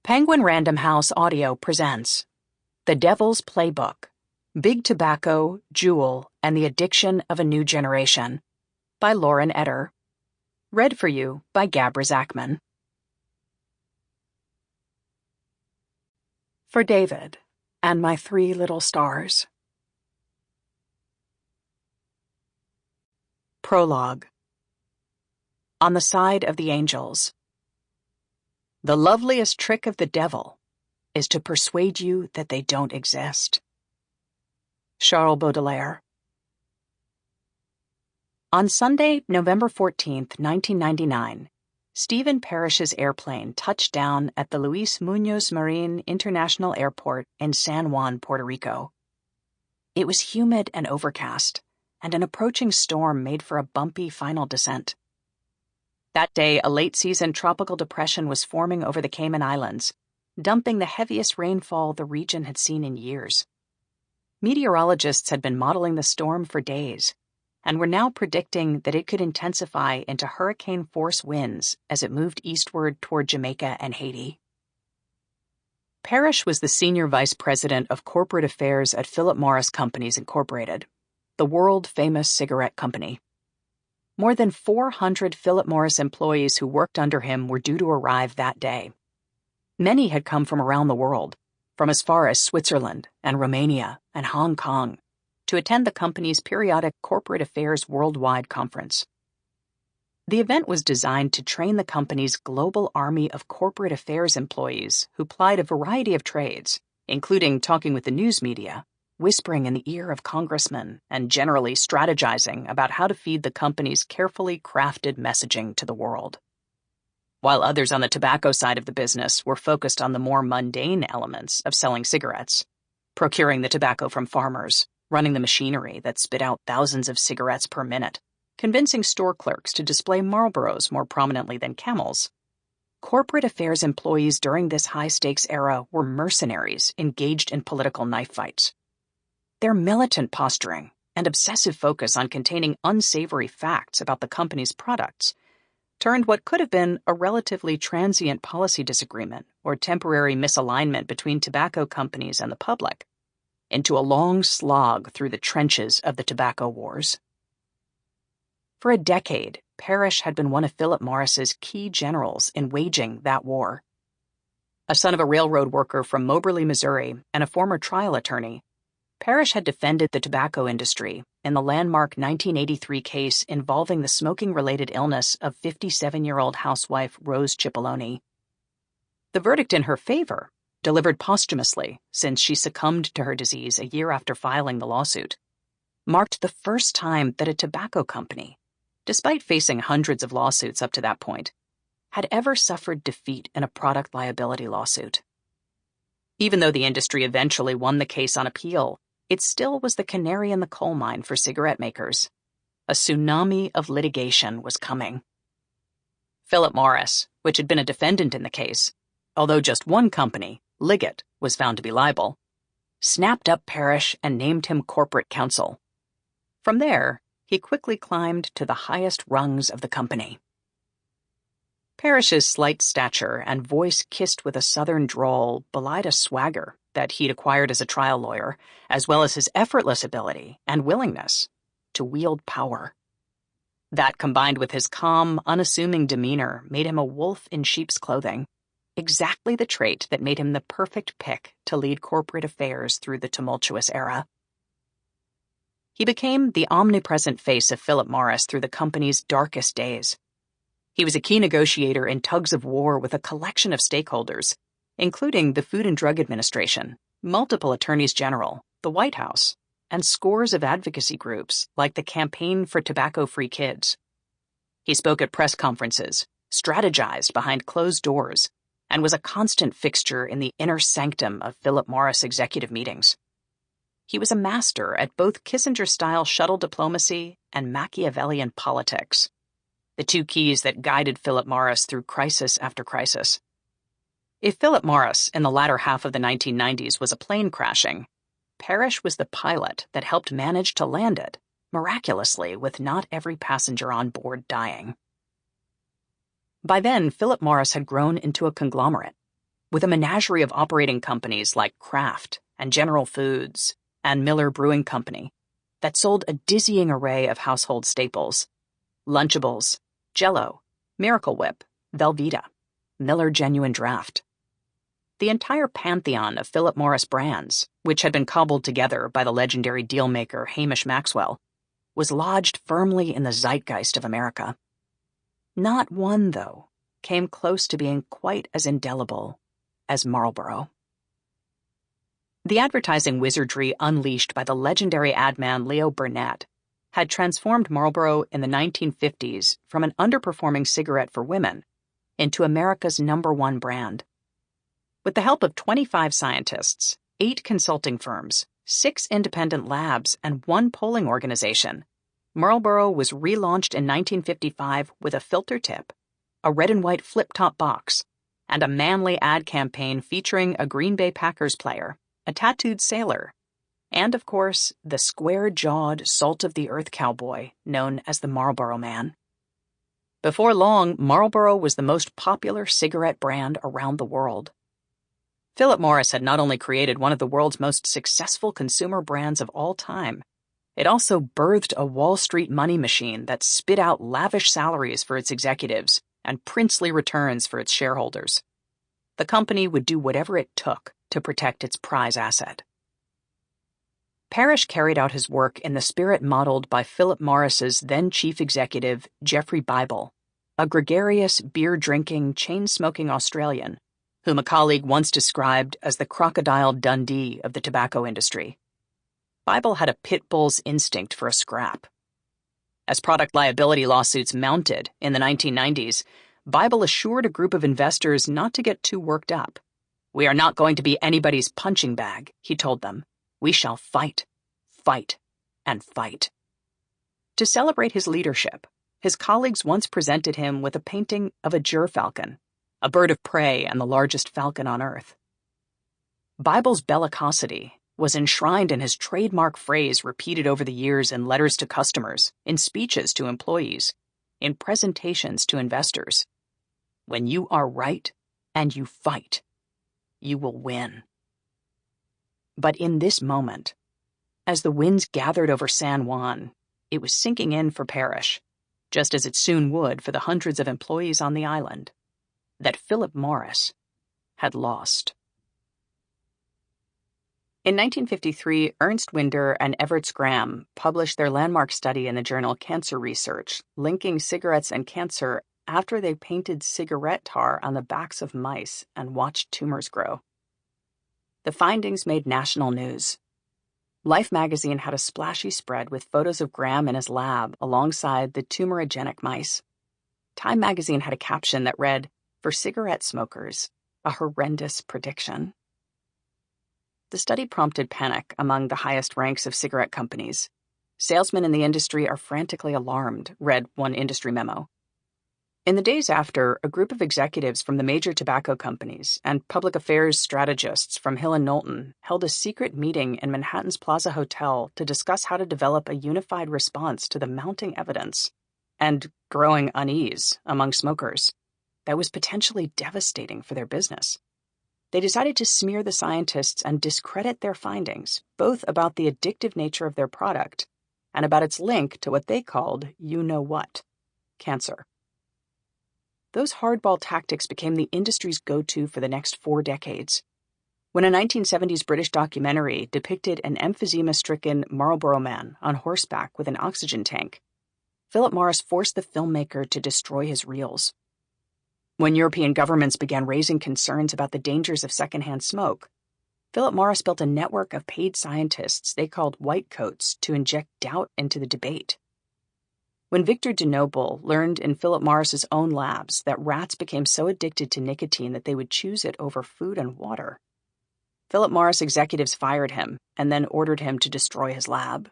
Penguin Random House Audio presents The Devil's Playbook, Big Tobacco, Juul, and the Addiction of a New Generation by Lauren Etter. Read for you by Gabra Zackman. For David and my 3 little stars. Prologue. On the side of the angels. The loveliest trick of the devil is to persuade you that they don't exist. Charles Baudelaire. On Sunday, November 14th, 1999, Stephen Parrish's airplane touched down at the Luis Muñoz Marin International Airport in San Juan, Puerto Rico. It was humid and overcast, and an approaching storm made for a bumpy final descent. That day, a late-season tropical depression was forming over the Cayman Islands, dumping the heaviest rainfall the region had seen in years. Meteorologists had been modeling the storm for days, and were now predicting that it could intensify into hurricane-force winds as it moved eastward toward Jamaica and Haiti. Parrish was the senior vice president of corporate affairs at Philip Morris Companies Incorporated, the world-famous cigarette company. More than 400 Philip Morris employees who worked under him were due to arrive that day. Many had come from around the world, from as far as Switzerland and Romania and Hong Kong, to attend the company's periodic Corporate Affairs Worldwide Conference. The event was designed to train the company's global army of corporate affairs employees who plied a variety of trades, including talking with the news media, whispering in the ear of congressmen, and generally strategizing about how to feed the company's carefully crafted messaging to the world. While others on the tobacco side of the business were focused on the more mundane elements of selling cigarettes, procuring the tobacco from farmers, running the machinery that spit out thousands of cigarettes per minute, convincing store clerks to display Marlboros more prominently than Camels. Corporate affairs employees during this high-stakes era were mercenaries engaged in political knife fights. Their militant posturing and obsessive focus on containing unsavory facts about the company's products turned what could have been a relatively transient policy disagreement or temporary misalignment between tobacco companies and the public into a long slog through the trenches of the tobacco wars. For a decade, Parrish had been one of Philip Morris's key generals in waging that war. A son of a railroad worker from Moberly, Missouri, and a former trial attorney, Parrish had defended the tobacco industry in the landmark 1983 case involving the smoking-related illness of 57-year-old housewife Rose Cipollone. The verdict in her favor, delivered posthumously since she succumbed to her disease a year after filing the lawsuit, marked the first time that a tobacco company, despite facing hundreds of lawsuits up to that point, had ever suffered defeat in a product liability lawsuit. Even though the industry eventually won the case on appeal, it still was the canary in the coal mine for cigarette makers. A tsunami of litigation was coming. Philip Morris, which had been a defendant in the case, although just one company, Liggett, was found to be liable, snapped up Parrish and named him corporate counsel. From there, he quickly climbed to the highest rungs of the company. Parrish's slight stature and voice kissed with a southern drawl belied a swagger that he'd acquired as a trial lawyer, as well as his effortless ability and willingness to wield power. That, combined with his calm, unassuming demeanor, made him a wolf in sheep's clothing, exactly the trait that made him the perfect pick to lead corporate affairs through the tumultuous era. He became the omnipresent face of Philip Morris through the company's darkest days. He was a key negotiator in tugs of war with a collection of stakeholders, including the Food and Drug Administration, multiple attorneys general, the White House, and scores of advocacy groups like the Campaign for Tobacco-Free Kids. He spoke at press conferences, strategized behind closed doors, and was a constant fixture in the inner sanctum of Philip Morris executive meetings. He was a master at both Kissinger-style shuttle diplomacy and Machiavellian politics, the 2 keys that guided Philip Morris through crisis after crisis. If Philip Morris in the latter half of the 1990s was a plane crashing, Parrish was the pilot that helped manage to land it, miraculously with not every passenger on board dying. By then, Philip Morris had grown into a conglomerate. with a menagerie of operating companies like Kraft and General Foods and Miller Brewing Company that sold a dizzying array of household staples: Lunchables, Jell-O, Miracle Whip, Velveeta, Miller Genuine Draft. The entire pantheon of Philip Morris brands, which had been cobbled together by the legendary dealmaker Hamish Maxwell, was lodged firmly in the zeitgeist of America. Not one, though, came close to being quite as indelible as Marlboro. The advertising wizardry unleashed by the legendary ad man Leo Burnett had transformed Marlboro in the 1950s from an underperforming cigarette for women into America's #1 brand. With the help of 25 scientists, 8 consulting firms, 6 independent labs, and 1 polling organization, Marlboro was relaunched in 1955 with a filter tip, a red and white flip-top box, and a manly ad campaign featuring a Green Bay Packers player, a tattooed sailor, and, of course, the square-jawed, salt-of-the-earth cowboy known as the Marlboro Man. Before long, Marlboro was the most popular cigarette brand around the world. Philip Morris had not only created one of the world's most successful consumer brands of all time, it also birthed a Wall Street money machine that spit out lavish salaries for its executives and princely returns for its shareholders. The company would do whatever it took to protect its prize asset. Parrish carried out his work in the spirit modeled by Philip Morris's then chief executive, Geoffrey Bible, a gregarious, beer-drinking, chain-smoking Australian, whom a colleague once described as the Crocodile Dundee of the tobacco industry. Bible had a pit bull's instinct for a scrap. As product liability lawsuits mounted in the 1990s, Bible assured a group of investors not to get too worked up. "We are not going to be anybody's punching bag," he told them. "We shall fight, fight, and fight." To celebrate his leadership, his colleagues once presented him with a painting of a gerfalcon, a bird of prey and the largest falcon on Earth. Bible's bellicosity was enshrined in his trademark phrase repeated over the years in letters to customers, in speeches to employees, in presentations to investors. "When you are right and you fight, you will win." But in this moment, as the winds gathered over San Juan, it was sinking in for Parrish, just as it soon would for the hundreds of employees on the island, that Philip Morris had lost. In 1953, Ernst Winder and Everett Scram published their landmark study in the journal Cancer Research, linking cigarettes and cancer after they painted cigarette tar on the backs of mice and watched tumors grow. The findings made national news. Life magazine had a splashy spread with photos of Graham in his lab alongside the tumorigenic mice. Time magazine had a caption that read, "For cigarette smokers, a horrendous prediction." The study prompted panic among the highest ranks of cigarette companies. "Salesmen in the industry are frantically alarmed," read one industry memo. In the days after, a group of executives from the major tobacco companies and public affairs strategists from Hill & Knowlton held a secret meeting in Manhattan's Plaza Hotel to discuss how to develop a unified response to the mounting evidence and growing unease among smokers that was potentially devastating for their business. They decided to smear the scientists and discredit their findings, both about the addictive nature of their product and about its link to what they called you-know-what, cancer. Those hardball tactics became the industry's go-to for the next 4 decades. When a 1970s British documentary depicted an emphysema-stricken Marlboro Man on horseback with an oxygen tank, Philip Morris forced the filmmaker to destroy his reels. When European governments began raising concerns about the dangers of secondhand smoke, Philip Morris built a network of paid scientists they called white coats to inject doubt into the debate. When Victor de Noble learned in Philip Morris's own labs that rats became so addicted to nicotine that they would choose it over food and water, Philip Morris executives fired him and then ordered him to destroy his lab.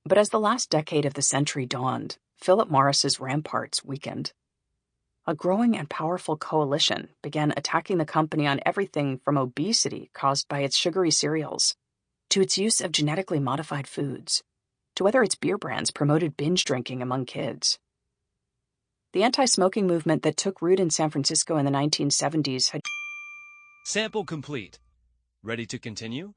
But as the last decade of the century dawned, Philip Morris's ramparts weakened. A growing and powerful coalition began attacking the company on everything from obesity caused by its sugary cereals, to its use of genetically modified foods, to whether its beer brands promoted binge drinking among kids. The anti-smoking movement that took root in San Francisco in the 1970s had... Sample complete. Ready to continue?